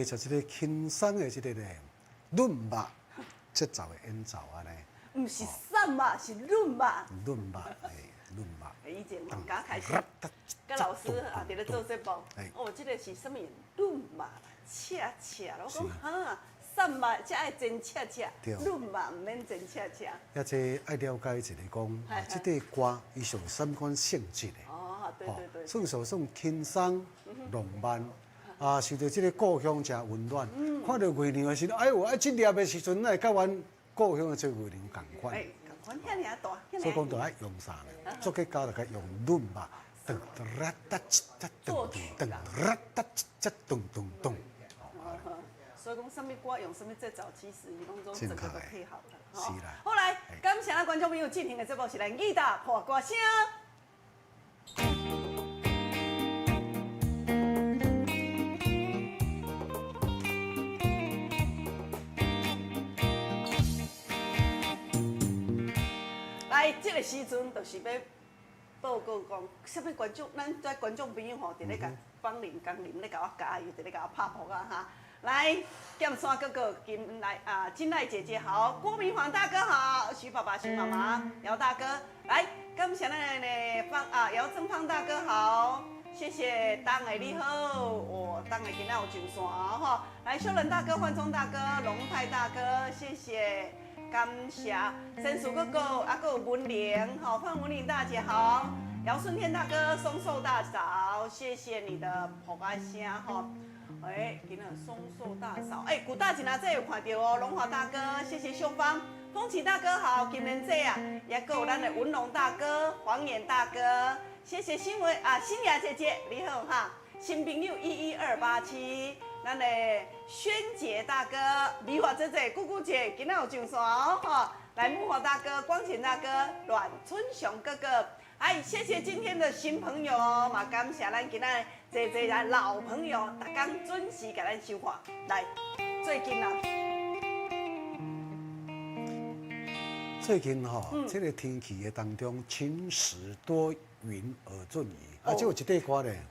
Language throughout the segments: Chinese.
就是这个轻松的这个呢，润吧节奏的演奏啊呢。唔是散吧，是润吧。润吧，润吧。以前我刚开始，跟老师啊伫咧做节目，哦，这个是什么润吧？恰恰，我讲哈，散吧才爱真恰恰，润吧唔免真恰恰。而且爱了解一下讲，这个歌伊上什么款性质的？哦，对对对。算属种轻松浪漫。啊，受到这个故乡真温暖，看到月亮的时候，哎呦，这粒的时阵，那甲阮故乡的这月亮同款。哎，同款，遐尔大，所以讲，就爱用啥呢？作曲家就该用润吧，噔啦哒嘁哒噔噔噔啦哒嘁哒咚咚咚。所以讲，什么歌用什么节奏，其实伊拢整个都配好了。是啦。好来，感谢咱观众朋友进行的节目是咱义大破歌声。来，这个时阵就是要报告讲，什么观众，咱在观众朋友吼，伫咧甲帮林工林咧甲我加油，伫咧甲我拍扑啊哈！来，剑山哥哥、金赖姐姐好，郭明煌大哥好，徐爸爸、徐妈妈、姚大哥，来，感谢咱的姚正芳大哥好，谢谢当的你好，我当的今仔有上线哈，来，秀仁大哥、焕忠大哥、龙泰大哥，谢谢。感谢申叔哥哥，还有文玲，好，范文玲大姐好，姚顺天大哥、松寿大嫂，谢谢你的捧爱声哈。哎，今日松寿大嫂，哎，古大姐啊，这有看到哦，龙华大哥，谢谢秀芳，风起大哥好，金莲姐啊，也有咱的文龙大哥、黄衍大哥，谢谢新雅姐姐，你好哈，新朋友11287。咱的萱姐大哥、美华姐姐、姑姑姐，今仔有上线哦哈！来木华大哥、光前大哥、阮春雄哥哥，哎，谢谢今天的新朋友哦，嘛感谢咱今仔这老朋友，大家准时给咱收看。来，最近啊，最近这个天气的当中，晴时多云而阵雨，这有一块歌咧。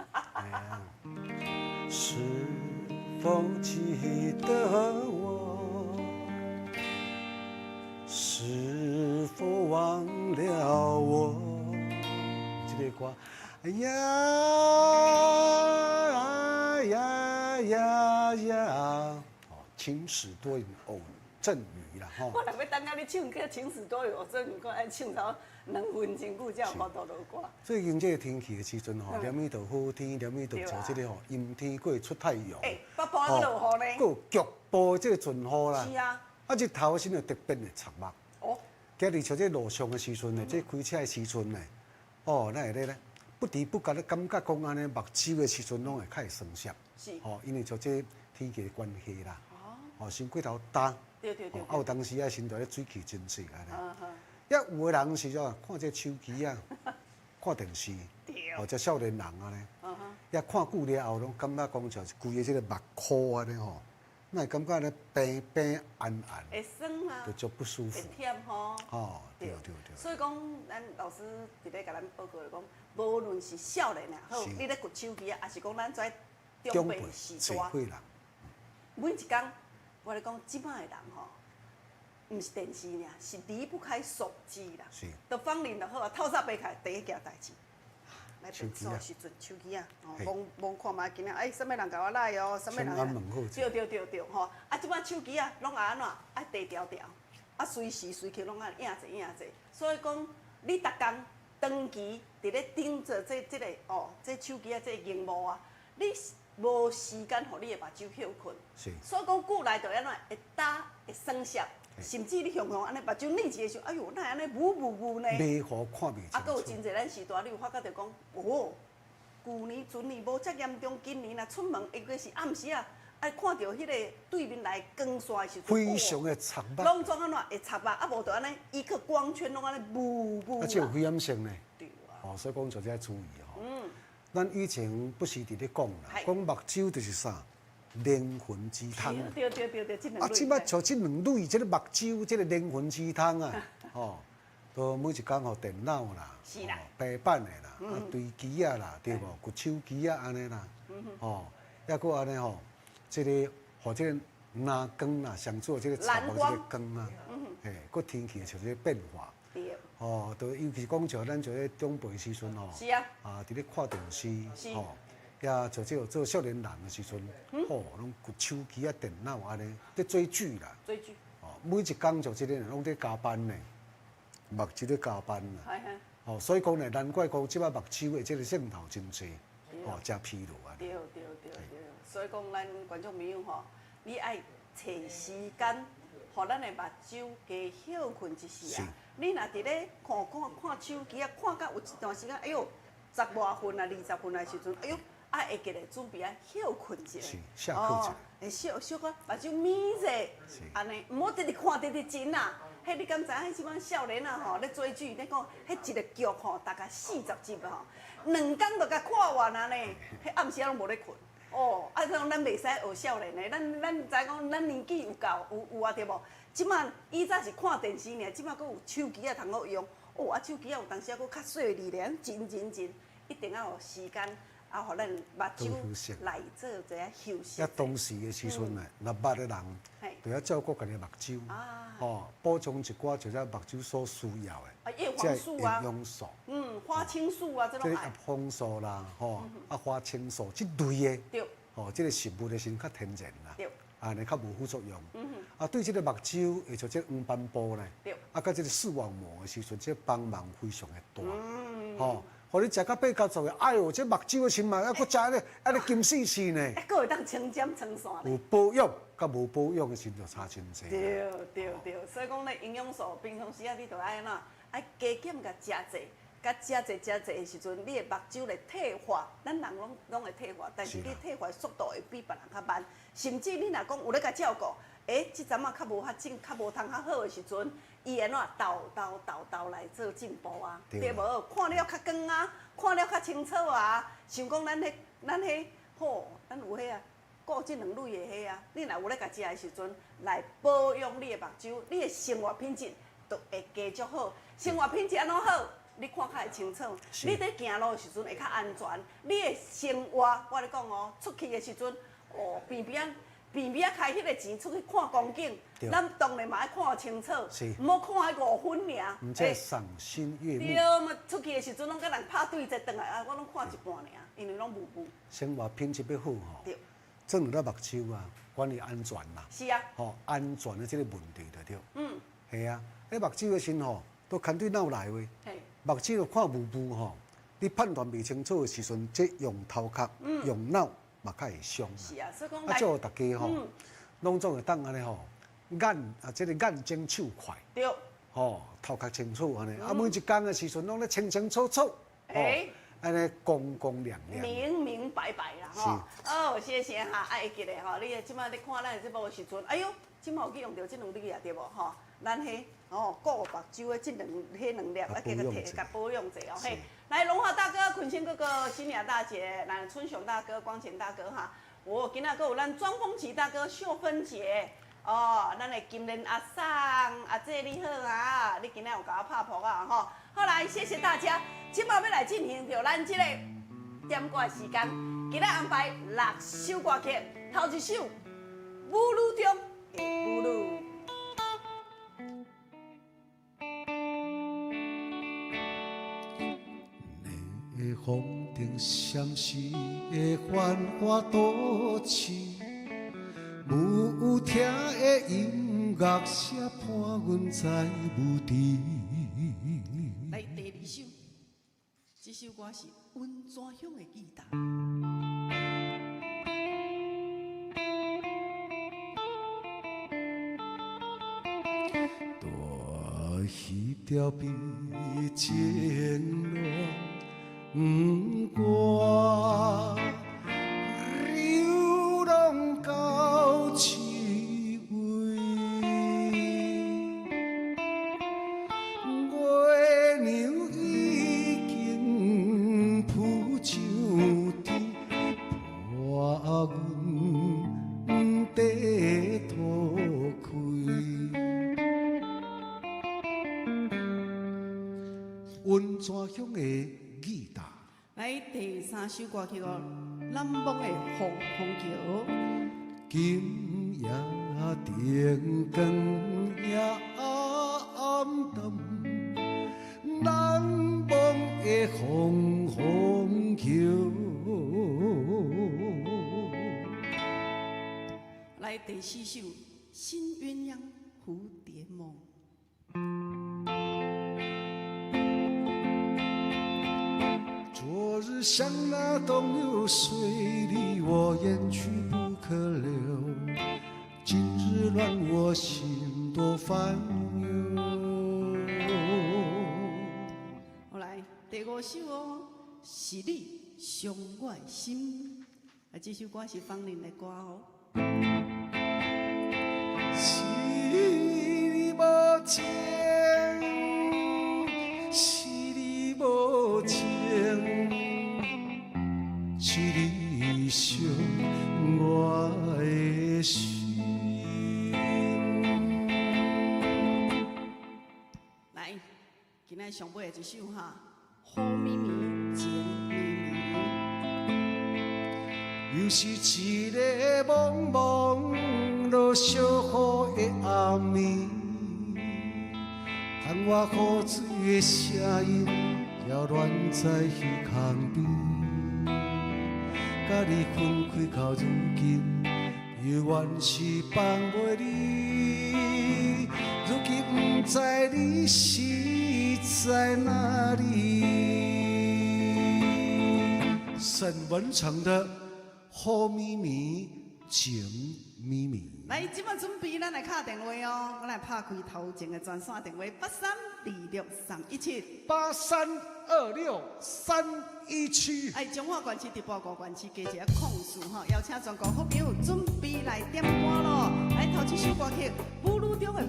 是否记得我？是否忘了我？这个歌，哎呀呀呀呀！晴时多云偶阵雨啦，我若要等到你唱个晴时多云偶阵雨，我爱唱到2分钟久才有法度落歌。最近这个天气的时阵连咪就好天，连咪就做这个阴天过出太阳。北部还落雨呢。还有局部这个阵雨啦。是啊。日头先就特别的惨目。哦。今日像这路上的时阵呢，这开车的时阵呢，咱会咧不知不觉咧感觉讲安尼目睭的时阵拢会较会酸涩。是。因为像这天气的关系啦。先过头干。对。有当时啊，身材咧水气真济安尼。有的人是怎看这手机啊，看电视，或者少年人安尼，也看久了后，拢感觉讲就是规个这个目眶安尼吼，那感觉咧冰冰暗暗，会酸啊，就足不舒服。会忝吼。对。所以讲，咱老师伫咧甲咱报告讲，无论是少年也好，你咧摳手机啊，还是讲咱在中辈时代，每一天，我咧讲，即摆的人吼。唔是电视尔，是离不开手机啦。是。到放林就好啊，透早爬起来第一件代志，来便所的时阵，手机啊，望看嘛，今仔什么人甲我来哦，什么人？对吼，即摆手机啊，拢安怎？低调调，随时随刻拢影者。所以讲，你逐工长期伫咧盯着这个这手机啊，这荧幕啊，你无时间互你的目睭休困。是。所以讲，久来就安怎会打会酸涩。甚至你常常安尼目睭腻一个时候，哎呦，哪会安尼雾呢？袂好看袂清楚。还有真侪咱时代，你有发觉着讲，旧年、前年无遮严重，今年若出门，尤其是暗时啊，看到迄个对面来光线的时阵，非常的惨目。拢总安怎会惨目，无就安尼，伊个光圈拢安尼雾。这有危险性呢。对啊。所以讲就要注意咱以前不是伫咧讲啦，讲目睭就是啥？灵魂之汤。对，这两类。即摆像这两类，这个目睭，这个灵魂之汤啊，都每一工电脑啦，平板的啦，堆机啊啦，对无？摳手机啊安尼啦，抑搁安尼这个或者蓝光啦，上主这个草这个光啊，搁天气像这个变化。对。都尤其是讲像咱像咧中辈时阵是啊。伫咧看电视，也像这做少年人的时阵，拢摳手机啊、电脑安尼，咧追剧啦。追剧。每一工像这个人拢在加班呢，目睭咧加班啦。所以讲呢，难怪讲即摆目睭的这个镜头真济，真疲劳啊。对。所以讲，咱观众朋友你爱找时间，互咱的目睭加休困一时啊。你若伫咧看手机啊，看到有一段时间，哎呦，10外分啊、20分的时阵，哎呦。会记咧准备休困一下，是下课一下，会小可目睭眯者，安尼，唔好直直看直直真啊！迄你敢知影？迄即款少年啊咧追剧，咧讲，迄一个剧大概40集2工就甲看完啊呢，迄暗时拢无咧困。咱袂使学少年的，咱知讲，咱年纪有够有啊对无？即摆以早是看电视尔，即摆佫有手机通好用。手机有当时佫较细腻咧，真，一定要有时间。互咱目睭来做一下休息。当时的时阵呢，若捌的人，就要照顾家己目睭，补充一寡就目睭所需要的，叶黄素啊，营养素，花青素啊，这种叶黄素啦，花青素这类的，对，这个食物的是较天然啦，对，安尼较无副作用，对这个目睭，会像这黄斑部呢，对，甲这个视网膜的时阵，这帮忙非常的大，互你食到8、9岁，哎呦，这目睭的心嘛，还佫食咧，安尼金死死呢。佫会当清尖清线。有保养，甲无保养的时就差真济。对，所以讲咧，营养素平常时啊，你着爱安怎，爱加减甲食济，甲食济的时阵，你的目睭会退化，咱人拢会退化，但是你退化速度会比别人较慢，甚至你若讲有咧甲照顾，即阵啊较无法进，较无通较好的时阵。伊安怎豆来做进步啊？对无？看了较光啊，看了较清楚啊。想讲咱迄咱有迄啊，顾即两类的迄啊。你若有咧家食的时阵，来保养你的目睭，你的生活品质都会加足好，生活品质安怎好？你看较会清楚，你在行路的时阵会较安全。你的生活，我咧讲哦，出去的时阵，哦，边边开迄个钱出去看风景，咱当然嘛要看清楚，唔好看迄5分尔。唔则赏心悦目。对，嘛出去的时阵，拢甲人拍对折转来，啊，我拢看一半尔，因为拢雾雾。生活品质要好吼，对，做了目睭啊，管理安全啦。是啊。吼，安全的这个问题就对。嗯。系啊，迄目睭的时吼，都牵对脑来话。嘿。目睭就看雾雾吼，你判断未清楚的时阵，即用头壳、用脑嘛较会伤。是啊，所以讲。啊，祝大家吼，拢总会当安尼吼，即个眼睛手快。对。吼，头壳清楚安尼，啊，每一工的时阵拢咧清清楚楚。哎。安尼光光亮亮。明明白白啦，吼。哦，谢谢哈，爱记咧吼，你即摆咧看咱的节目的时阵，哎呦，即摆有去用到即2粒啊，对无吼？咱迄顾目睭的即2粒，啊，加个摕甲保养者哦嘿。来，龙华大哥、坤兴哥哥、新雅大姐，来春雄大哥、光前大哥哈。今仔个有咱庄丰琪大哥、秀芬姐，哦，咱的金莲阿桑、阿姐你好啊，你今仔有甲我拍扑啊吼。好来，谢谢大家。即摆要来进行着咱即个点歌时间，今仔安排6首歌曲，头一首《舞女中的舞女》。风中闪烁的繁华都市，舞厅的音乐声伴阮在舞池。来第2首，这首歌是温泉乡的吉他。大溪潮边情乱。我流浪到市尾，月娘已经浮上天，破阮地土开。温泉乡的吉他。来第3首歌曲哦，南方的红桥。今夜灯光也暗淡，南方的红桥。来第4首，新鸳鸯蝴蝶梦。昨日像那东流水，离我远去不可留。今日乱我心多烦忧。好来，第5首哦，是你伤我的心。啊，这首歌是方林的歌哦。是你无情，是你无情。是你伤我的心。来，今仔上尾的一首哈，好咪咪情咪咪。又是一个茫茫落小雨的暗暝，窗外雨水的声音扰乱在虚空边。甲你分开到如今，犹原是放袂离。如今不知你是在哪里。沈文成的《好咪咪情咪咪》。来，即摆准备，咱来敲电话哦，我来拍开头前的专线电话8326-317。8326-317。哎，中华县市直播高县市加一个控诉哈，邀请全国好朋友准备来点歌咯。来，头一首歌曲《舞女中的舞女》，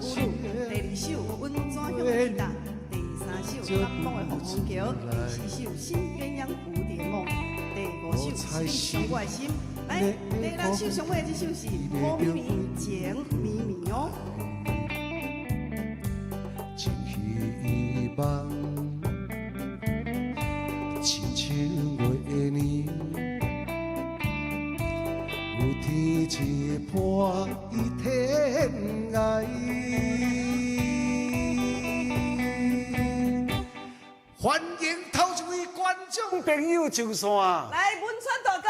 第2首《温泉乡的吉他》，第3首《南方的红枫桥》，第4首《新鸳鸯蝴蝶梦》，第5首《是你伤我的心》。来，第6首上尾的这首是《好咪咪情咪咪》哦。情梦，亲像月亮，有天一个伴伊天涯。欢迎头一位观众朋友上线。来，文川大哥，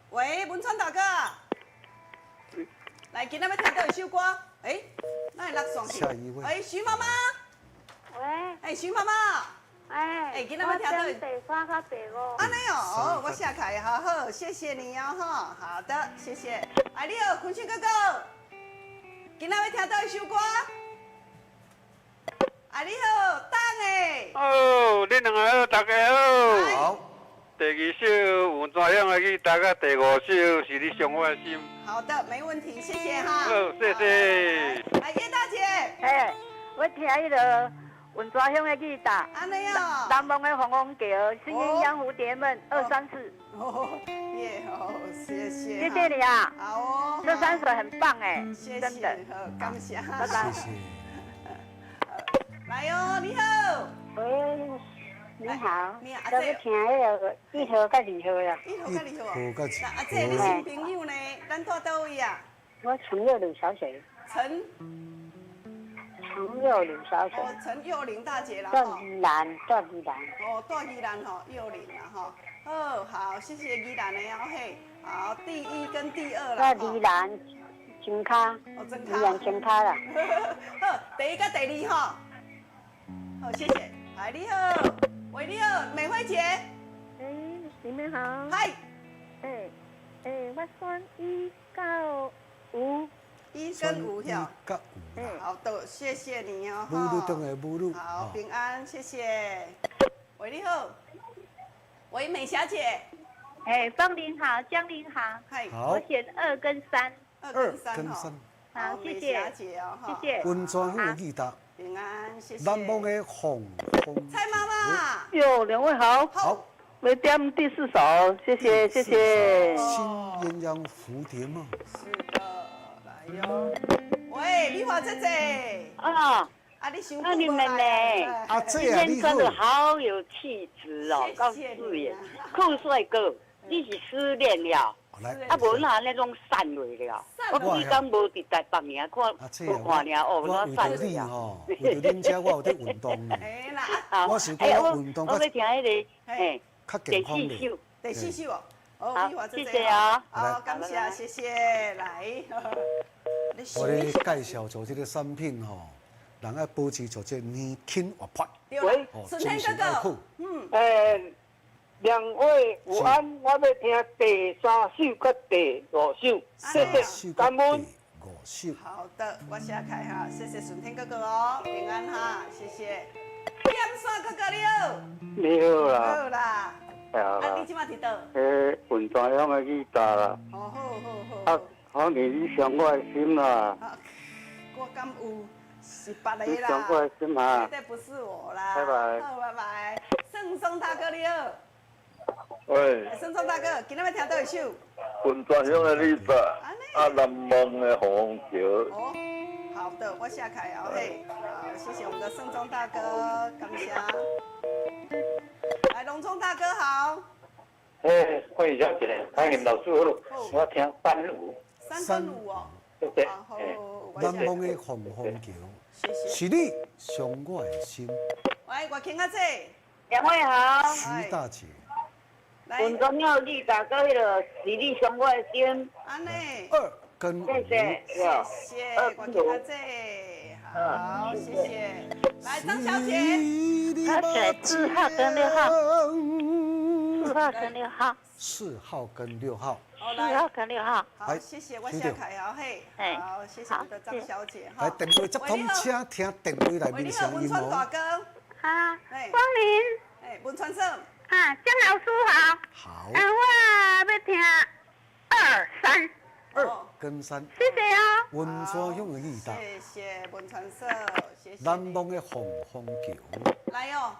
喂，文川大哥，来，今仔要听到一首歌，那会落线去。下一位徐妈妈，喂，徐妈妈，今仔要听到。第三甲第五。安尼哦，我下开，好好，谢谢你哦，哈，好的，谢谢。你好，坤勋哥哥，今仔要听到一首歌。你好，当诶。哦，恁两个好，大家好。好，第二首文川乡的吉他，甲第五首是你上我的心。好的，没问题，谢谢哈。好，谢谢。来，叶大姐。我听迄个文川乡的吉他，安尼哦。南梦的红红桥，新鸳鸯蝴蝶们234。谢谢。谢谢你啊。好哦。这山水很棒哎，谢谢，真的。好，感谢。拜拜。谢谢。来哦，你好。喂，你好。你我要听迄个1号甲2号啦。1号甲2号。1号甲2号。阿姐，你新朋友呢？咱住倒位啊？我陈幼玲小姐。陈幼玲小姐。陈幼玲大姐啦。住宜兰。住宜兰吼，幼玲啦吼。好，谢谢宜兰的哦嘿。好，第1跟第2啦。住宜兰真卡。真宜兰真卡啦。好，第1跟第2吼。好，谢谢。你好，喂，你好，美惠姐。你们好。嗨。我选1到5。1跟5票。1甲5。好的，谢谢你哦。母女中的母女。好，平安，谢谢。喂，你好。喂，美霞姐。芳玲好，江玲好。嗨。我选2跟3。2跟3哈。好，谢谢。美霞姐哦，谢谢。文川乡的吉他。平安，谢谢。南梦的红。蔡妈妈。哟，两位好。好。来点第4首，谢谢谢谢。新鸳鸯蝴蝶梦。是的，来哟。喂，丽华姐姐。你想过你妹妹。姐啊，你好。穿的好有气质哦，告诉你，酷帅哥，你是失恋了。无哪那种散落了，我几天无伫台北尔看，无看尔哦，我散落了。为着恁遮，我有在运动呢。我是讲运动，我要听迄个，较健康的。第4首哦，好，谢谢啊。好，感谢，谢谢，来。我咧介绍做这个产品吼，人要保持做这年轻活泼。喂，顺天哥哥，两位午安，我要听第3首跟第5首，谢谢，感恩。5首。好的，我写开哈，谢谢顺天哥哥哦，平安哈，谢谢。点山哥哥你好。你好啦。好啦。你即马伫倒？文川乡的吉他啦。好。好你上我的心啦。我敢有是别个啦。你上我的心啊。绝对不是我啦。拜拜。好，拜拜。盛松大哥你好。喂。盛松大哥，今仔要听倒一首？文川乡的丽莎。南梦的红桥。哦，好的，我下开哦嘿。好，谢谢我们的盛松大哥，感谢。来，龙中大哥好。欢迎小姐，欢迎老师好，我听3跟5。3跟5哦。对对。南梦的红桥，是你伤我的心。喂，我听阿姐。两位好。徐大姐。文川乡的吉他，跟迄个是你伤我的心。安尼。 2跟5。谢谢，我听阿姐。好，谢谢。来，张小姐。他选4号跟6号。4号跟6号。 4号跟6号。 4号跟6号。好，谢谢，我下开啊嘿。好，谢谢我们的张小姐哈。来，电话接通，请听电话内面声音文川大哦。哥。哈。光临。文川生。哈，江老师好。好。我要听2、3。 2跟3。谢谢啊。文川乡的吉他。谢谢文川社，谢谢。南梦的红桥。来哦，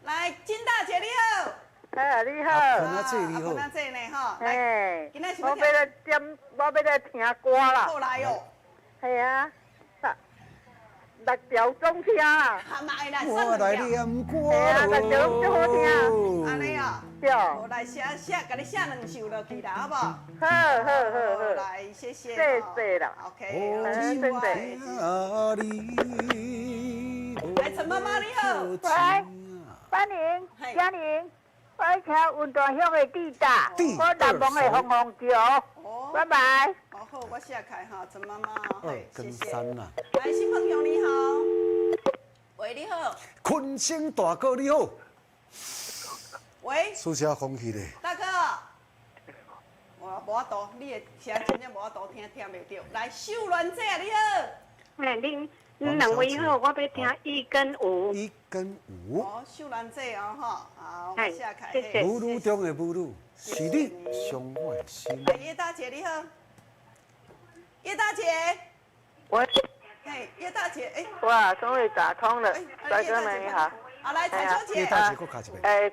来金大姐你好。你好。坤仔姐你好。坤仔姐呢哈。来，今仔是要听。我要来听歌啦。好来哦。系啊。6条总听啊。哈嘛会来我来念歌啊，6条最好听。安尼哦。对。我来写，甲你写2首落去啦，好不好？好。来，谢谢。谢啦。 OK， 来，陈妈妈你好。喂，班宁、嘉玲，我听运动乡的地大，我南蒙的红红桥。拜拜。好，我写开哈，陈妈妈，跟3啦。来，新朋友你好。喂，你好。昆星大哥你好。喂。私下空气咧。大哥。我无法度，你的声真正无法度听袂到。来，秀鸾姐你好。恁2位好，我要听1跟5。1跟5。哦，秀鸾姐哦哈，好，我写开。谢谢。母乳中的母乳，是你上我的心。来，叶大姐你好。叶大姐。喂。嘿，叶大姐，哎。哇，终于打通了，大哥们你好。好，来，彩秋姐。叶大姐，搁卡一遍。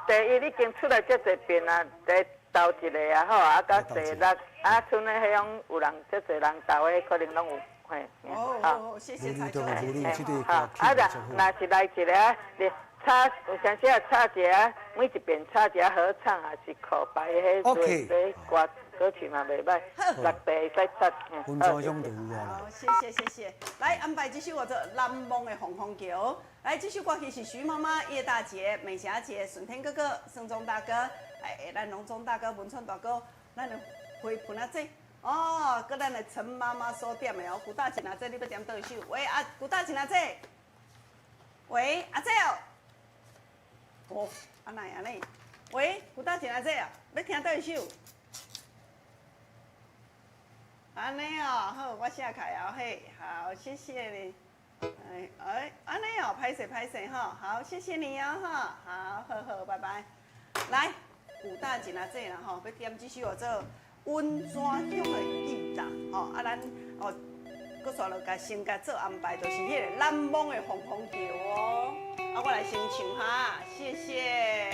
第一已经出来遮侪遍啊，第头一个啊好啊，甲第6啊，剩的迄种有人遮侪人投的，可能拢有嘿。哦，谢谢彩秋姐。好，啊若是来一个啊，你插有当时啊插一个，每一遍插一个合唱啊，是可白的迄个歌歌曲嘛袂歹，6个会使插。分装上就有啊。好，谢谢。来安排这首叫做《南蒙的红红桥》。来，这首歌曲是徐妈妈、叶大姐、美霞姐、顺天哥哥、盛忠大哥，咱龙忠大哥、文川大哥，咱的花盆啊姐，哦，搁咱的陈妈妈所点的哦，古大姐啊姐，你要点倒一首？喂啊，古大姐啊姐，喂阿姐哦，哦，安尼，喂，古大姐啊姐啊，要听倒一首？安尼哦，好，我写开哦，嘿，好，谢谢你。安尼哦，拍摄哈，好，谢谢你哦哈，好，拜拜。来，古大姐啊姐啦吼，要点这首叫做《温泉乡的记杂》吼，咱搁煞落甲先甲做安排，就是迄个南蒙的红红桥哦，我来先唱哈，谢谢。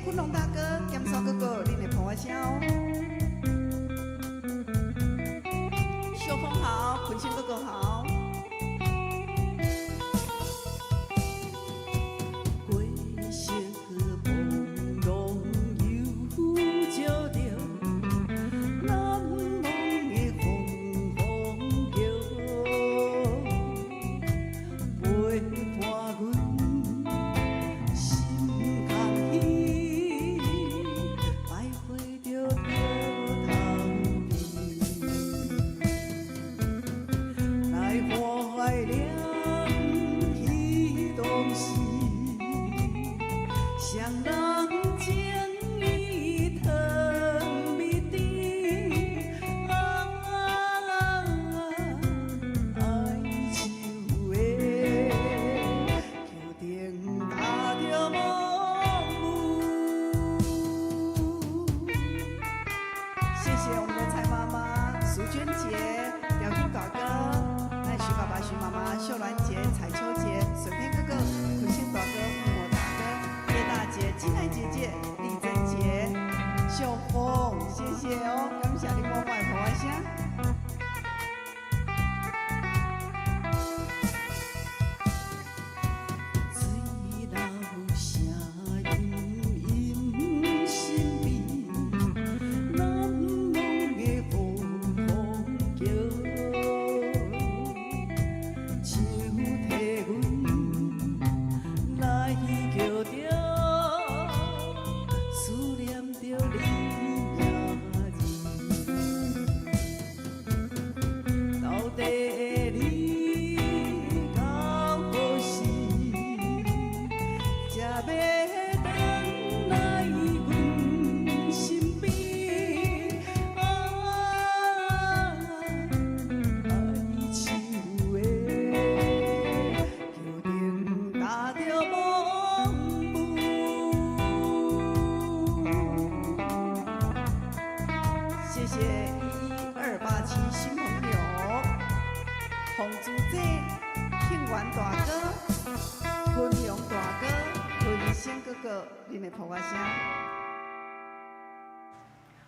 昆龙大哥、剑嫂哥哥，恁的抱声哦。秀峰好，坤星哥哥好。归色朦胧又照着南蒙的红红桥，陪伴阮。 谢谢我们的蔡妈妈、苏娟姐、姚军大哥、赖徐爸爸、徐许妈妈、秀兰姐、彩秋姐、水片哥哥、坤庆大哥、莫大哥、叶大姐、金爱姐姐、丽珍姐、秀凤，谢谢哦，感谢你我外婆的声。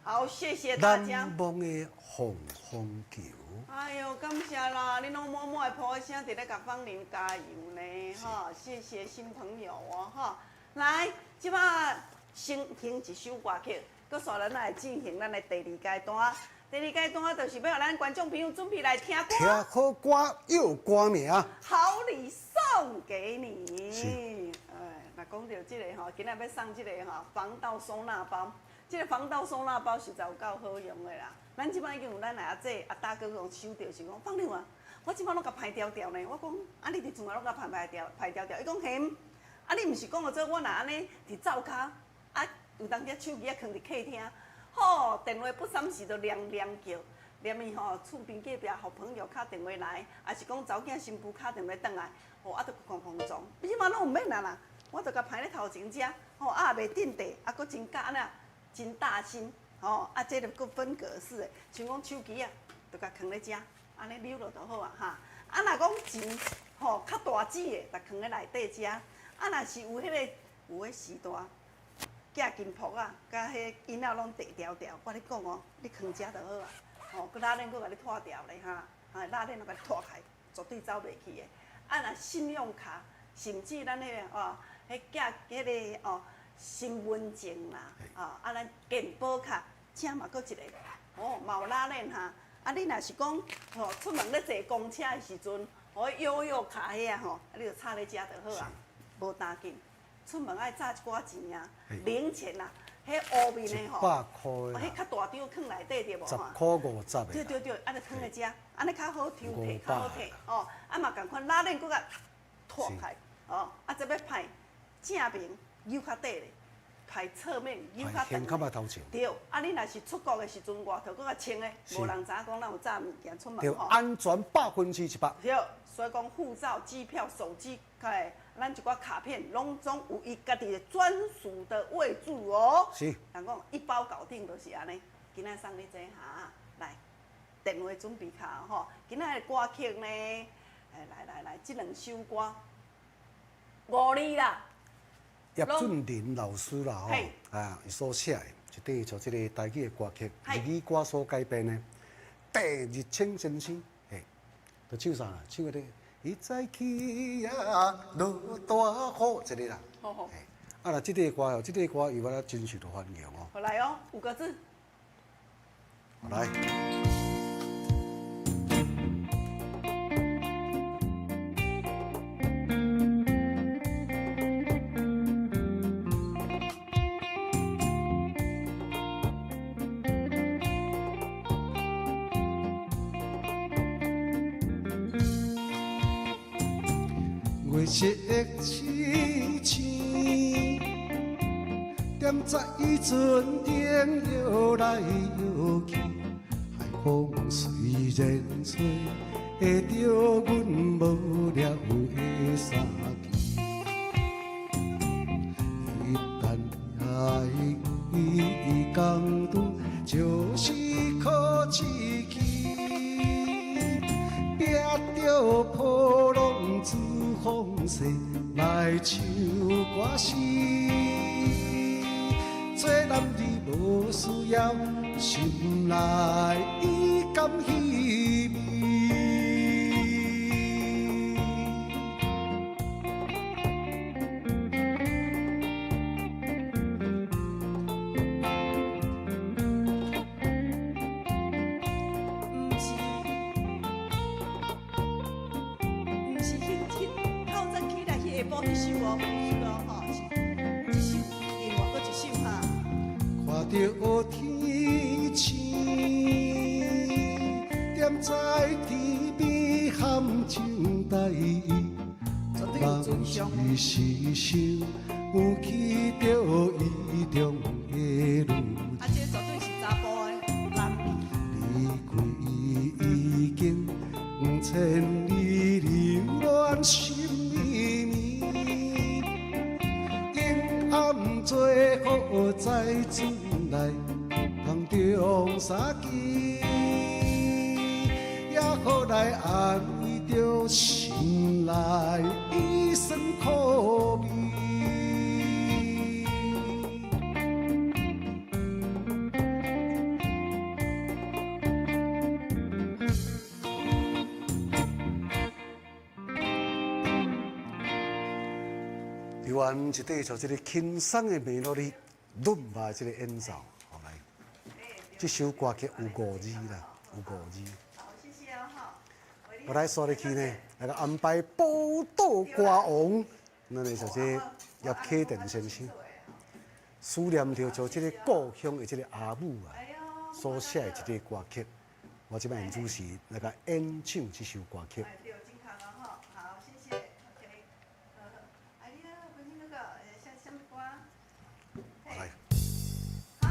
好，谢谢大家。南梦的红红球。哎呦，感谢啦！你拢默默的抱声，伫咧甲芳玲加油呢，哈！谢谢新朋友哦，哈！来，即摆先听一首歌曲，搁续咱来进行咱的第二阶段。第二阶段就是要让咱观众朋友准备来听歌。听好歌又歌名。好礼送给你。哎，那讲到这个吼，今仔要送这个吼防盗收纳包。这个防盗收纳包实在有够好用的啦！咱即摆已经有咱阿姐阿大哥讲收到，是讲放亮啊！我即摆拢甲排条条呢。我讲啊，你伫厝内拢甲排条条。伊讲嘿，啊你毋是讲做我若安尼伫灶骹，啊有当只手机啊囥伫客厅，吼电话不闪时就亮叫，连伊吼厝边隔壁好朋友敲电话来，也是讲查某囝新妇敲电话转来，吼啊都空空装。你即摆拢毋免啦，我就甲排咧头前遮，吼啊袂定地，啊佫真假安尼。真大心，吼啊！这个佫分格式的，像讲手机啊，就甲藏咧遮，安尼溜落就好啊哈。啊，若讲钱，吼较大纸的，就藏咧内底遮。啊，若是有迄个时代，寄金箔啊，甲迄囡仔拢地条条，我咧讲哦，你藏遮就好啊。吼，佮拉链佫甲你脱掉咧哈，啊拉链佫甲你脱开，绝对走袂去的。啊，若信用卡，甚至咱迄个哦，迄寄迄个哦。身份证啦，啊，咱健保卡，请嘛，搁一个，哦，嘛有拉链哈。啊，你若是讲，吼，出门咧坐公车的时阵，吼，悠悠卡遐吼，啊，你就插咧遮就好啊，无担紧。出门爱扎一寡钱啊，零钱啊，迄乌面的吼，100块，迄较大张放内底对无？10块50的。对，安尼放咧遮，安尼较好抽摕，较好摕，哦，啊嘛共款拉链搁甲脱开，哦，啊，再要派正面。右较底咧，排侧面右较长。较头前。对，啊，你若是出国的时阵，外头搁较清诶，无人知影讲咱有炸物件出门对，安全100%。对，所以讲护照、机票、手机，哎，咱一寡卡片，拢总有伊家己的专属的位置哦。是。人讲一包搞定就是安尼，今仔送你这哈，来，电话准备卡吼，今仔的歌曲呢，哎，来，这2首歌，5字啦。叶俊麟老师啦，吼，啊，伊所写的，一底像这个台语的歌曲，日语歌所改编的，第日清先生，嘿，都唱啥啦？唱个咧，伊早起啊，落大雨，这个啦。好。啊，那这个歌哦，这个歌伊我真受到欢迎哦。好来哦，5个字。来。月色凄凄，踮在伊船顶摇来摇去，海风虽然吹，会着阮无聊的衫旗。一旦爱伊共拄，就是靠自己，拼着着波浪自风势来唱歌诗，做男儿无需要心内意甘稀微。看着天星，踮在天边含情带意，梦一时想有起着意中的路。啊，这绝对是查甫的男儿。离开已经千里流恋心绵绵，阴暗做好在船内梦中相见，也好来安慰着心内一生苦味。完一底就这个轻松的melody落里，润滑这个演奏，好来。这首歌曲有5字啦，有5字。好，谢谢啊哈。我来说入去呢，那个安排宝岛歌王，咱的就是叶启田先生，思念着就这个故乡的这个阿母啊，所写的一个歌曲。我即摆演主是那个演唱这首歌曲。对，真康啊哈，好，谢谢。OK，啊，你那本身那个什么歌？好来。好。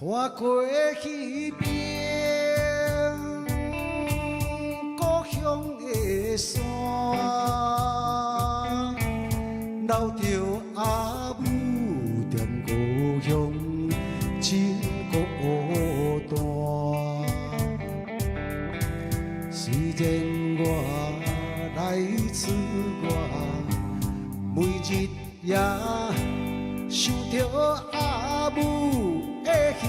看过迄边故乡的山，留着阿母踮故乡真孤单。虽然我来自我，每日也想着阿母的形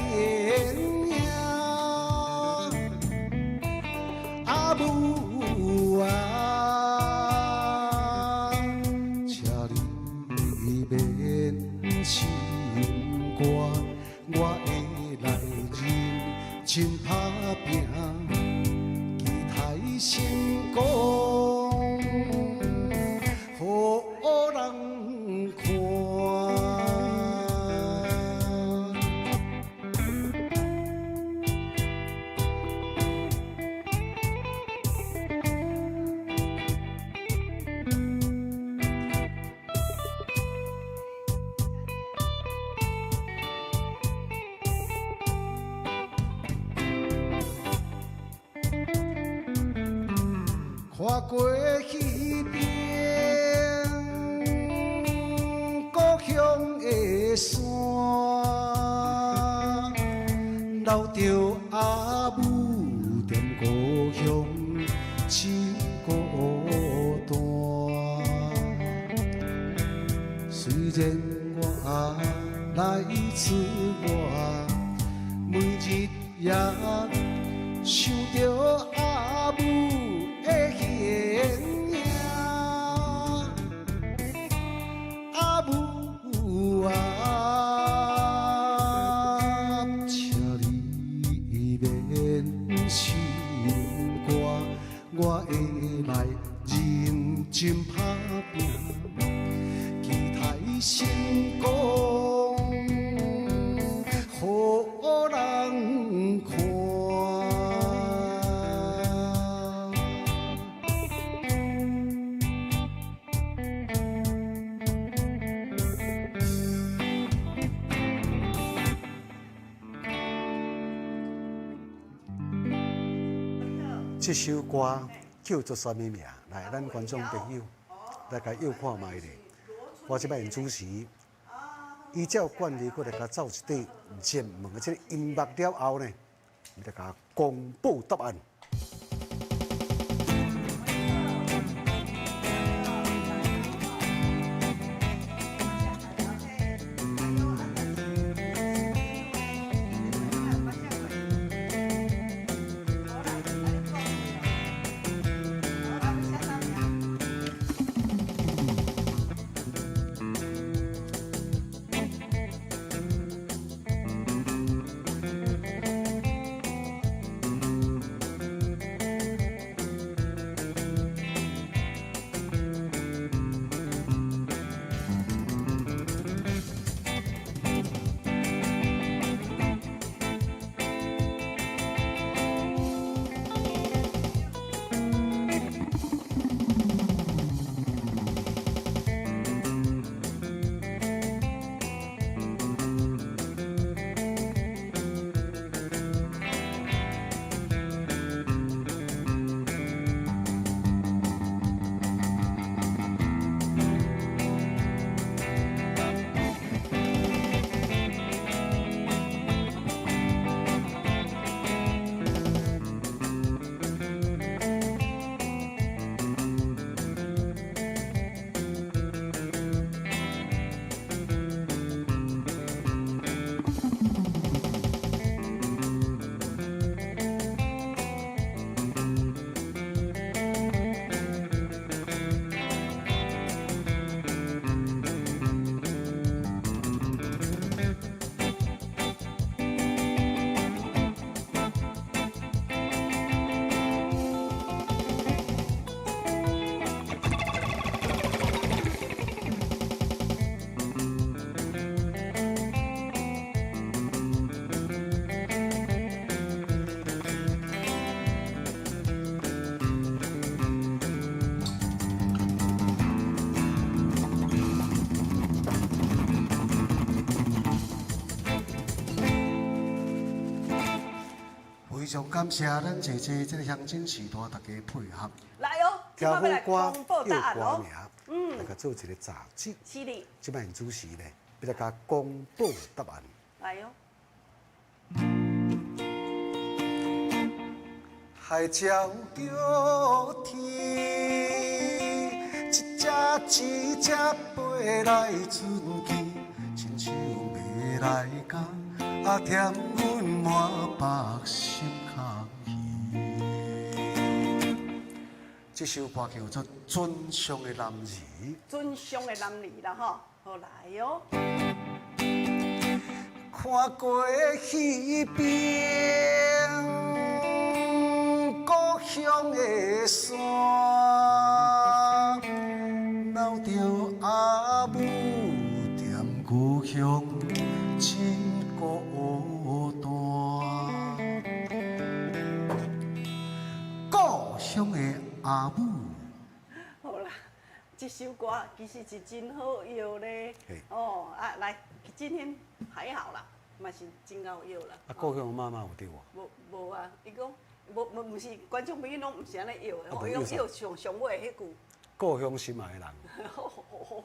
影，阿母啊，请你免心肝，我会来认真打拼，期待成功，予人看。看过迄边故乡的山，留着阿母踮故乡真孤单。虽然我来自我，每日也想着阿母的形影，阿母啊，请你免心肝，我会来认真打拼，期待成功，予人看。这首歌叫做什么名？来，咱观众朋友来甲又看卖咧。我即摆演主持，依照惯例，我来甲走一底热门的这个音乐了后呢，我来甲公布答案。非常感谢咱姐姐这个乡亲时代大家配合，来哦，今挑好摆要来歌公布答案叫哦歌。名，来甲做一个杂志。是的，即摆主持呢，要来甲公布答案。来哦。海鸟叫天，一只一只飞来春去，亲像要来甲添阮满腹心空虚。这首歌叫做《尊上的男儿》。尊上的男儿啦吼，好来哟。看过迄边故乡的山，留着阿母踮故乡真孤单。故乡的阿母。好啦，这首歌其实是真好摇咧。哦啊，来，今天还好啦，嘛是真好摇啦。啊，故乡妈妈有对无？无啊，伊讲无是观众朋友拢毋是安尼摇的，伊讲摇上尾迄句。故乡心爱的人。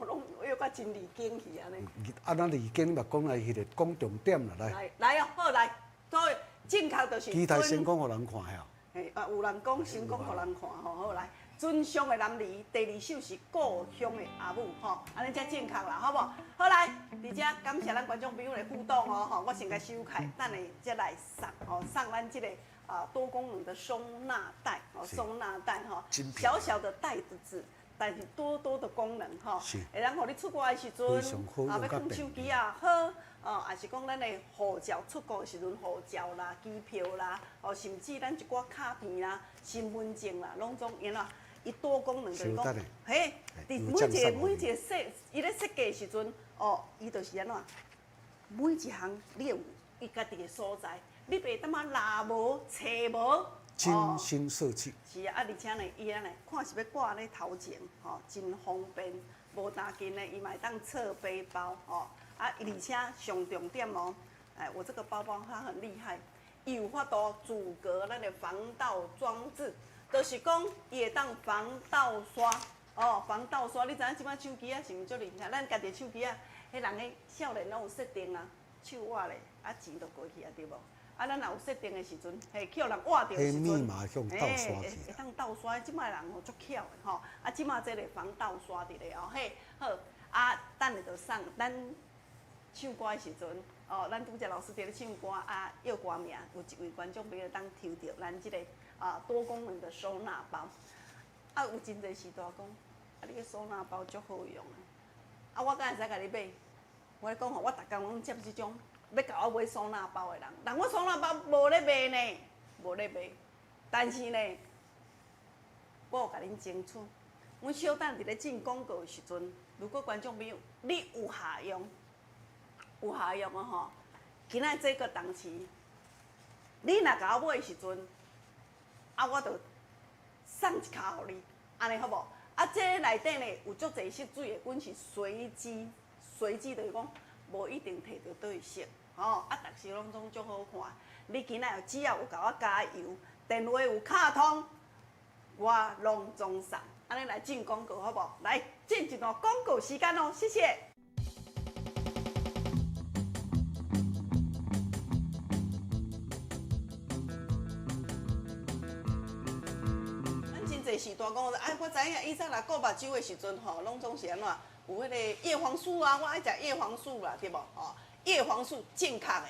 拢摇甲真离经去安尼。啊，咱离经嘛讲来迄个讲重点啦，来。来哦，好来，所以正确就是。期待先讲互人看晓。嘿，啊，有人讲先讲互人看吼，好来。尊上的男儿，第二首是故乡的阿母，吼，安尼才正确啦，好无？好来，而且感谢咱观众朋友的互动哦，吼，我先甲收起，等下再来送，吼，送咱这个多功能的收纳袋，哦，收纳袋吼，小小的袋子，但是多的功能吼，会当互你出国的时阵，要放手机啊好，哦，也是讲咱的护照出国的时阵，护照啦、机票啦，哦，甚至咱一寡卡片啦、身份证啦，拢总因啦。伊多功能就是讲，嘿，每一个设，伊咧设计的时阵，哦，伊就是安怎，每一项你有伊家己的所在，你袂当啊拿无、找无，精心设计。是啊，而且呢，伊安尼看是要挂咧头前，吼，真方便，无大紧呢，伊嘛会当侧背包，吼，啊，而且上重点哦，哎，我这个包包它很厉害。有法度阻隔咱的防盗装置，就是讲伊会当防盗刷。哦，防盗刷，你知影即摆手机啊是毋足厉害？咱家己手机啊，迄人迄少年拢有设定啊，手挖咧，啊钱就过去啊，对无？啊，咱若有设定的时阵，嘿，叫人挖着的时阵，密码用盗刷去会当盗刷。即摆人吼足巧的吼，啊，即摆这个防盗刷伫咧哦，嘿，好，啊，等下就送咱唱歌的时阵，哦，咱拄则老师伫咧唱歌啊，要歌名，有一位观众朋友当抽到咱即个多功能的收纳包。啊，有真侪时代讲，啊，你个收纳包足好用的，啊，我敢会使甲你买？我咧讲吼，我逐工拢接即种要甲我买收纳包的人，但我收纳包无咧卖呢，无咧卖。但是呢，我有甲恁争取，阮小等伫咧进广告的时阵，如果观众朋友你有下用，有下用啊吼，今仔这个当时，你若甲我买的时阵，啊，我就送一卡互你，安尼好无？啊，这内底呢有足侪色水的，阮是随机，就是讲无一定摕到倒一色，吼，啊，逐时拢总足好看。你今仔只要有甲我加油，电话有卡通，我拢总送。安尼来进广告好无？来进一段广告时间哦，谢谢。时代讲，哎，我知影以前若顾目睭的时阵吼，拢总是安怎有迄个叶黄素啊，我爱食叶黄素啦，对无？吼，叶黄素正确的，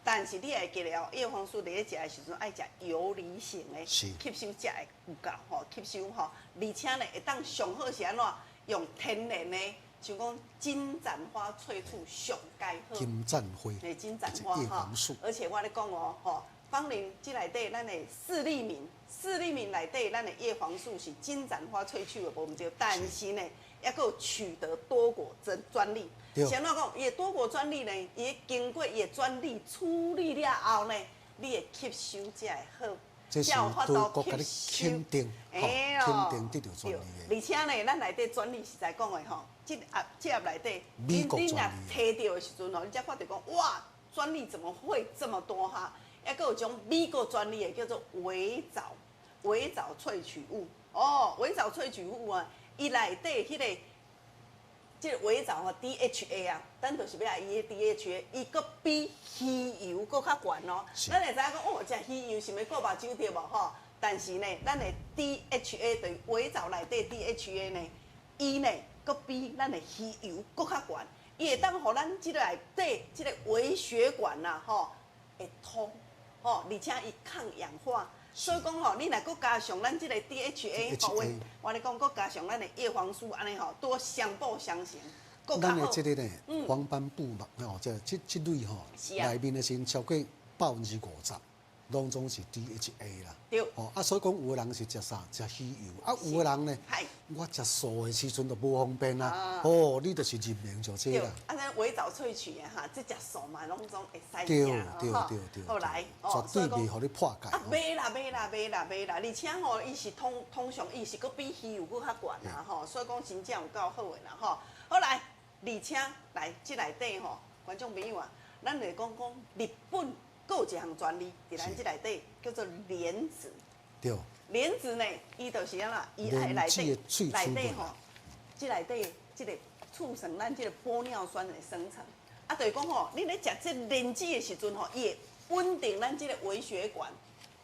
但是你会记了，叶黄素你咧食的时阵爱食游离性的，吸收食会有够吼，吸收吼，而且呢会当上好是安怎用天然的，像讲金盏花萃取上介好。金盏花，金盏花哈，而且我咧讲哦，吼。芳林即内底，咱的四粒敏内底，咱的叶黄素是金盏花萃取的，无毋对。但是呢，还佫有取得多果专利。像怎讲？伊的多果专利呢，伊经过伊的专利处理了后呢，你的吸收才会好。这是多国甲你肯定，肯定得到专利的。而且呢，咱内底专利实在讲的吼，这盒内底，美国专利。你若摕到的时阵吼，你才发觉讲，哇，专利怎么会这么多哈？还佫有一种美国专利的叫做微藻萃取物哦，微藻萃取物啊，伊内底迄个即个微藻啊 DHA 啊，咱就是要来伊的 DHA， 伊佫比鱼油佫较悬哦。咱会知影讲哦，食鱼油是要顾目睭对无吼？但是呢，咱的 DHA 对微藻内底 DHA 呢，伊呢佫比咱的鱼油佫较悬，伊会当互咱即个内底即个微血管呐吼会通。哦，而且伊抗氧化，所以讲吼，你若佫加上咱即个 DHA， 吼，我咧讲，佫加上咱的叶黄素，安尼吼，多相补相成，佫较好。咱的即个呢，黄斑部嘛，吼，即类吼，内面的是超过50%，拢总是 DHA 啦。对。哦，啊，所以讲有的人是食啥？食鱼油，啊，有的人呢，我食素的时阵就无方便啦。哦，你就是认明就这啦。啊，咱微藻萃取的哈，即食素嘛，拢总会使食啦。对。后来，绝对袂互你破解。啊，买啦，而且吼，伊是通常伊是佫比鱼油佫较悬啦吼，所以讲真正有够好的啦吼。好来，而且来即内底吼，观众朋友啊，咱来讲日本。佫有一项专利，伫咱即内底叫做莲子。对。莲子呢，伊就是安怎，伊爱内底吼，即内底即个促成咱即个玻尿酸的生成。啊，就是讲吼，你咧食即莲子的时阵吼，伊会稳定咱即个微血管，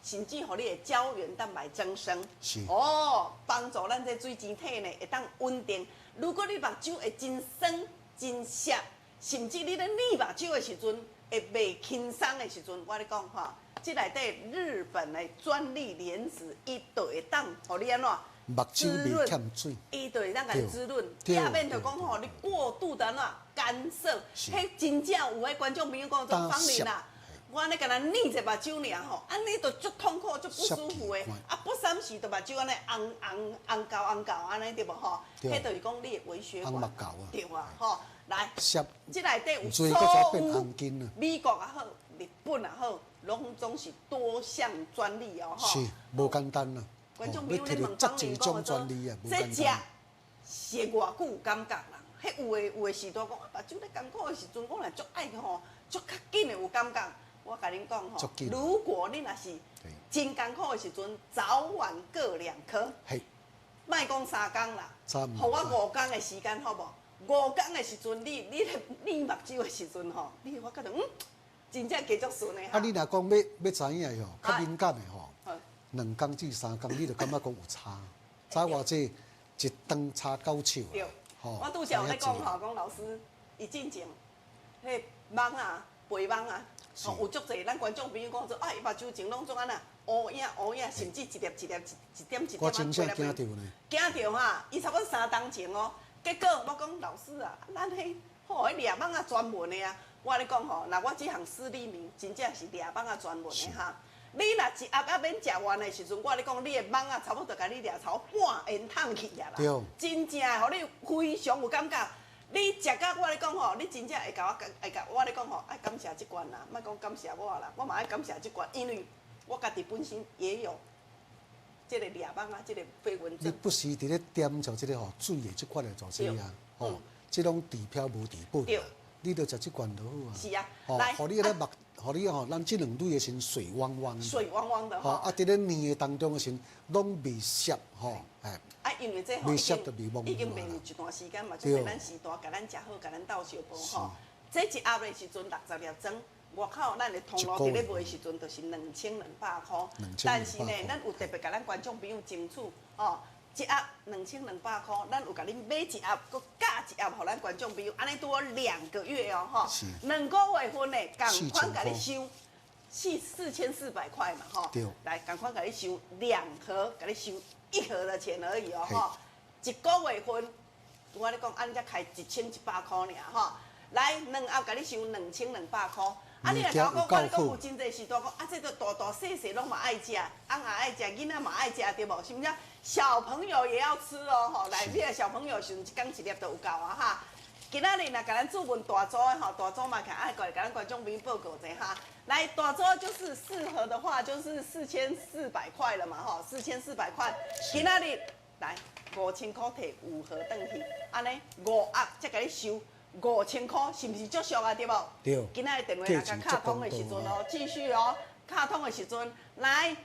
甚至乎你的胶原蛋白增生。是。哦，帮助咱这水晶体呢会当稳定。如果你目睭会真酸、真涩，甚至你咧腻目睭的时阵。会袂轻松的时阵，我咧讲吼，即内底日本的专利莲子，伊就会当，互你安怎？目睭袂欠水，伊就会当甲你滋润。下面就讲吼，你过度的安怎干涩，迄真正有迄观众朋友讲做方面啦。我咧甲咱腻一目睭尔吼，安尼就足痛苦、足不舒服的，啊不三时就目睭安尼红厚安尼对无吼？迄就是讲你的微血管，对啊吼。来，即内底有所有美国也好，日本也好，拢总是多项专利哦，吼。是，无简单啦。观众朋友咧问方面讲说，这食是偌久有感觉啦？迄有的时代讲，目睭咧艰苦的时阵，我若足爱吼，足较紧的有感觉。我甲恁讲吼，足紧如果你若是真艰苦的时阵，早晚各2颗，嘿，莫讲3工啦，早晚互我5工的时间好无？5工的时阵，你目睭的时阵吼，你我觉得真正加足顺的啊，你若讲要知影吼，较敏感的吼好，2工至3工，你就感觉讲有差，早或者一顿差9手对啊，吼。我拄则有咧讲吼，讲老师伊进前，迄网啊、陪网啊，吼有足侪咱观众朋友讲说，啊，伊目睭前拢总安那乌影，甚至一点我真正惊到呢。惊到哈，伊差不多3当前哦。结果我讲老师啊，咱迄吼迄掠网啊专门的啊，我咧讲吼，那我即项私立名真正是掠网啊专门的哈。你若一盒啊免食完的时阵，我咧讲你的网啊差不多甲你掠超半烟烫去啊啦。对。真正互你非常有感觉。你食到我咧讲吼，你真正会甲我咧讲吼，爱感谢即罐啦，莫讲感谢我啦，我嘛爱感谢即罐，因为我家己本身也有即个掠网啊，即个飞蚊症。你不时伫咧点着即个吼水的即款的做这啊，吼，即种治标无治本，你着食即罐就好啊。是啊，吼，互你咧目，互你吼，咱即2蕊的时水汪汪。水汪汪的吼。啊，伫咧黏的当中的时拢未涩吼，哎。啊，因为这吼已经卖一段时间嘛，就是咱时代，甲咱食好，甲咱斗相报吼。这一盒的时阵60粒装，外口咱的通路伫咧卖的时阵，就是2200块。但是呢，咱有特别甲咱观众朋友争取哦，一盒2200块，咱有甲恁买一盒，佮加一盒，互咱观众朋友，安尼多2个月哦吼，2个月份的，共款甲你收。4400块嘛，吼，来，赶快给你收2盒，给你收1盒的钱而已哦，吼，一个月份，我咧讲，按才开1100块尔，吼，来2盒给你收2200块，啊，你若甲我讲，我咧讲有真侪时代讲，啊，这个大细细拢嘛爱食，翁也爱食，囡仔嘛爱食，对无？是毋是？小朋友也要吃哦，吼，来，你个小朋友时阵一天1粒就有够啊，哈。今仔日若甲咱注文大组的吼，大组嘛看爱过来甲咱观众朋友报告者哈。来，大组就是4盒的话，就是4400块了嘛吼，4400块。今仔日来5000块摕5盒转去，安尼5盒才甲你收5000块，是毋是足俗啊？对无？对。今仔日电话若甲卡通的时阵哦，继续哦，卡通的时阵来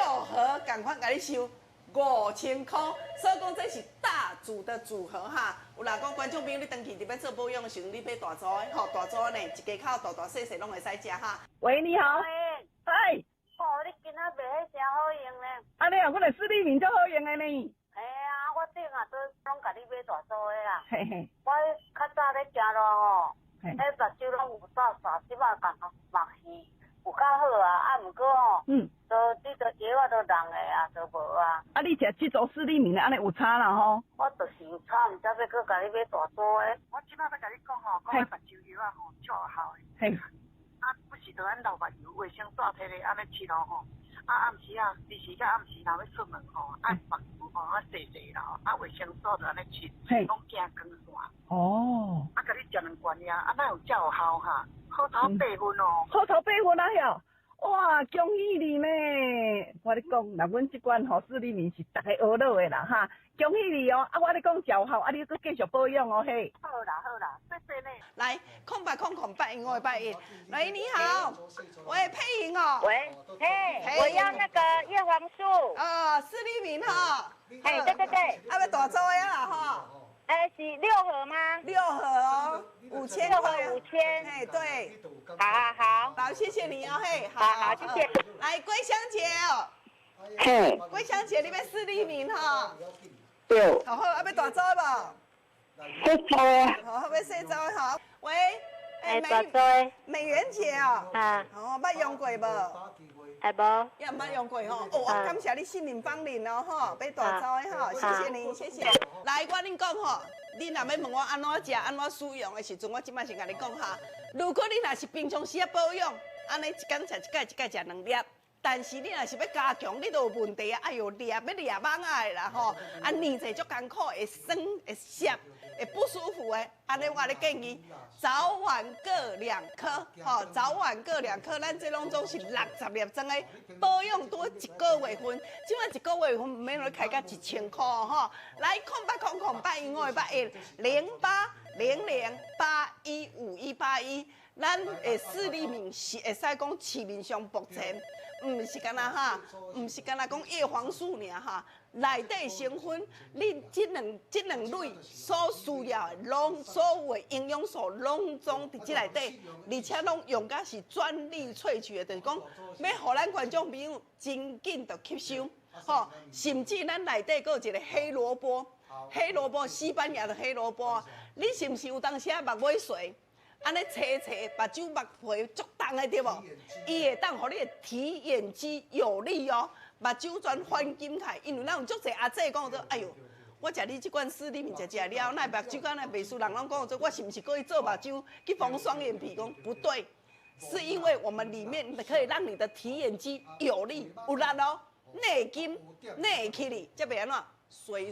6盒，赶快甲你收。5000块，所以讲这是大组的组合哈。有若讲观众朋友你登去伫要做保养的时阵，你买大组的，吼大组的呢，一家口大细细拢会使食哈。喂，你好。喂。嗨。哦，你今仔卖迄真好用呢。安尼啊，我来私立面足好用的呢。嘿啊，我顶下都拢甲你买大组的啦。嘿嘿。我较早咧行路吼，迄目睭拢有扫扫，即摆共目眩有较好啊，啊，毋过吼。你都药啊，都人的啊，都无啊。啊，你食这组私立面的，安尼有差啦吼。我就是有差，毋知要搁甲你买大组的。我即摆要甲你讲吼，讲目睭药啊吼，足有效的。嘿。啊，不是着咱流目油卫生纸摕咧安尼吃咯吼。啊，暗时啊，时时甲暗时若要出门吼，啊目油吼啊洗洗啦，啊卫生纸着安尼吃，拢惊光线。哦。啊，甲你食2罐呀，啊哪有遮有效哈？好头8分哦。好头8分啊晓。哇，恭喜你呢！我咧讲，那阮即款吼私立面是大家学落的啦哈，恭喜你哦！啊，我咧讲照效，啊，你搁继续保养哦嘿。好啦，谢谢呢。来，080081，喂，你好，喂，配音哦。喂，嘿，我要那个叶黄素。私立面哈。哎，对。啊，要大组的啦哈。是6盒吗？6盒哦，5000块。5000。哎，对。好。好，谢谢你哦，嘿。好，谢谢。来，桂香姐哦。嘿。桂香姐，你要私立面哈？对。好，要大组无？细组啊。好，要细组好。喂。大组。美媛姐哦。啊。捌用过无？还无。也毋捌用过吼。哦，感谢你信任放任哦，吼，买大组的吼，谢谢你，谢谢。来，我恁讲吼，你若要问我安怎食、安怎使用的时阵，我即摆先甲你讲哈。如果你若是平常时啊保养，安尼一天食一届食2粒。但是你若是要加强，你都有问题啊！哎呦，要掠网啊啦吼，啊黏者足艰苦，会酸、会涩、会不舒服的。安尼我咧建议，早晚各2颗，吼，早晚各2颗，咱这拢总是60粒装的保养多1个月份，即摆1个月份唔免落开价1000块吼。来，08008151810800815181咱的四立面是会使讲市面上目前，唔是干那哈，唔是干那讲叶黄素尔哈，内底成分，你这两类所需要的，拢所有的营养素拢总伫这内底，而且拢用甲是专利萃取的，就是讲要互咱观众朋友真紧就吸收，吼，甚至咱内底还有一个黑萝卜，黑萝卜西班牙的黑萝卜，你是毋是有当时啊目尾水？安尼切，目睭目皮足重的对无？伊会当互你的提眼肌有力哦，目睭全翻金起，因为咱有足侪阿姐讲说，哎哟，我食你这款四粒面食了，那目睭敢那袂输人拢讲说，我是毋是可以做目睭去防双眼皮？讲不对，是因为我们里面可以让你的提眼肌有力，有力哦，内金内起哩，才袂安怎水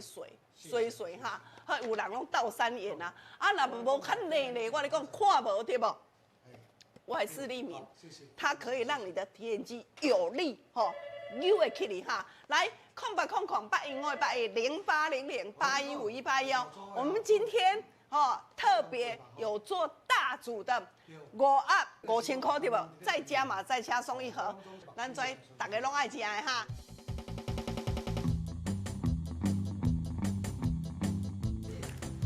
哈。有人拢倒三眼啊，若无看内咧，我咧讲看无对无？我的视力敏，它可以让你的提眼肌有力，吼，扭会起嚟哈。来，0800810810815181，我们今天特别有做大组的55000块对不？再加码再加送一盒，咱跩大家拢爱食的哈。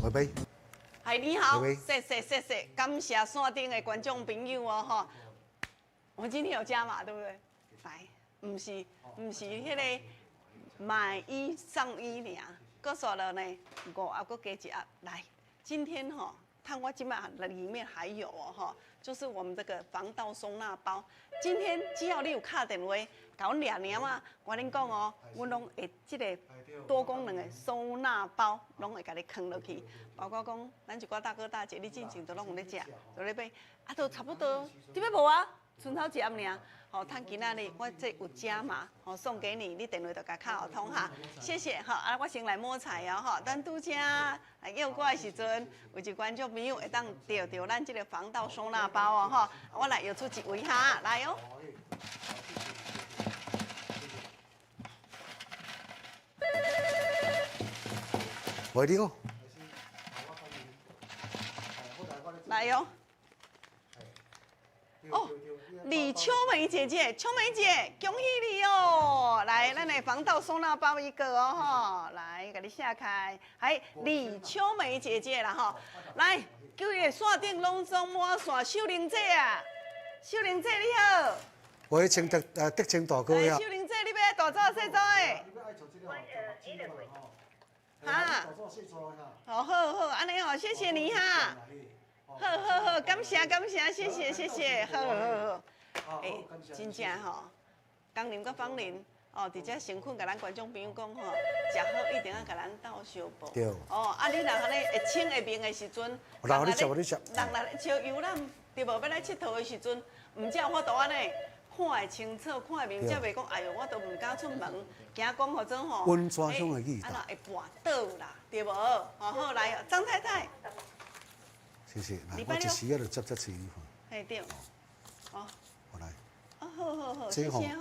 拜拜。嗨，你好，谢谢，感谢线顶的观众朋友哦吼。我们今天有加码，对不对？来，不是迄个买一送一尔，搁说了呢5盒搁加一盒。来，今天看我今晚里面还有就是我们这个防盗收纳包。今天只要你有打电话，甲阮掠念啊，我恁讲阮拢会这个多功能的收纳包，拢会甲你放落去。包括讲咱一寡大哥大姐，你进前都拢有咧食，都咧买，都差不多，你要无啊？剩头一盒尔，趁今仔日我这有加码，送给你，你电话就甲卡互通哈，谢谢我先来摸彩哦咱拄则来叫我的时阵，有一观众朋友会当得到咱这个防盗收纳包哦我来摇出一位哈，来哦。喂，你好。来哟。李秋梅姐姐，秋梅姐，恭喜你哦！来，咱来防盗收纳包一个哦来，给你下开。还李秋梅姐姐啦来，叫伊线顶拢总满线，秀玲姐啊，秀玲姐你好。喂，请德清大哥呀。秀玲姐，你要大做细做诶？哈？好，安尼谢谢你哈。好，感谢，谢谢，好。真正工人甲芳邻伫遮成困，甲咱观众朋友讲食好一定要甲咱斗相报。对。你若安尼会清会明的时阵，人来烧游览，对无？要来佚佗的时阵，唔只有法度安尼看会清楚，看会明，才袂讲哎哟，我都唔敢出门，惊讲或者温泉乡的味道，安那会绊倒啦，对无？好来，张太太。谢谢，我一时啊就接一次。嘿对。我来。好，这谢谢物件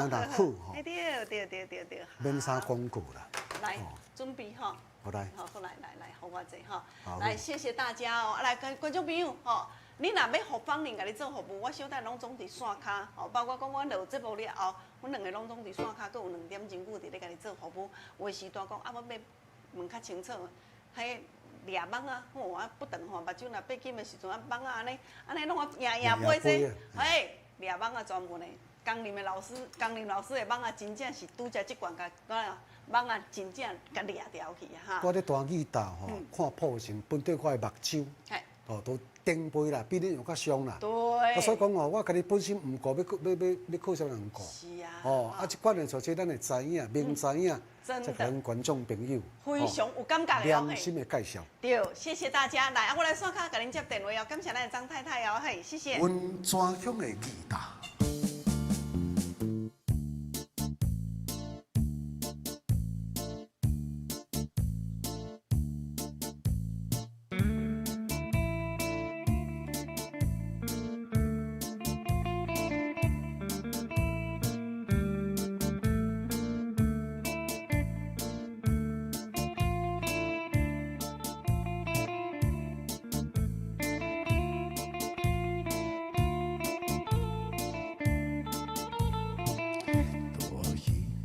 若好对。免啥广告啦。来，准备我来。好，来，好我这来，谢谢大家来观众朋友你若要互芳邻甲你做服务，我小弟拢总伫线骹包括讲我录节目了后，阮两个拢总伫线骹，阁有2点钟久伫咧甲你做服务。有时段讲我要问较清楚，迄掠网我不等目睭若闭紧的时阵网安尼拢赢飞这，掠网专门的，工林老师的网真正是拄则即款甲网真正甲掠掉去哈。我咧大耳道看破镜，本地我的目睭都顶背啦，比你用较伤啦。对。所以讲我甲你本身唔顾要靠啥人顾。是啊。即款的做这咱会知影，明知影，再甲咱观众朋友非常有感觉的良心的介绍。对，谢谢大家来，我来线卡甲恁接电话感谢咱的张太太谢谢。温泉乡的味道。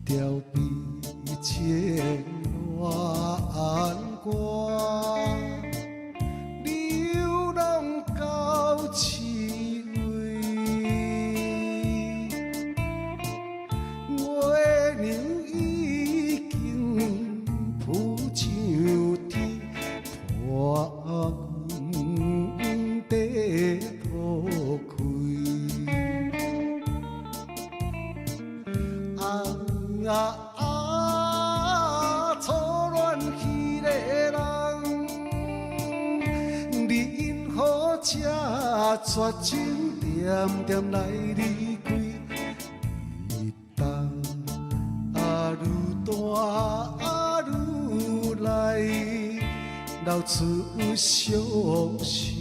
条悲情乱歌，流浪到痴尾，月亮已经浮上天，破云地土开。初恋迄个人，你因何这绝情点点来离开？雨重愈大愈来，流出伤心。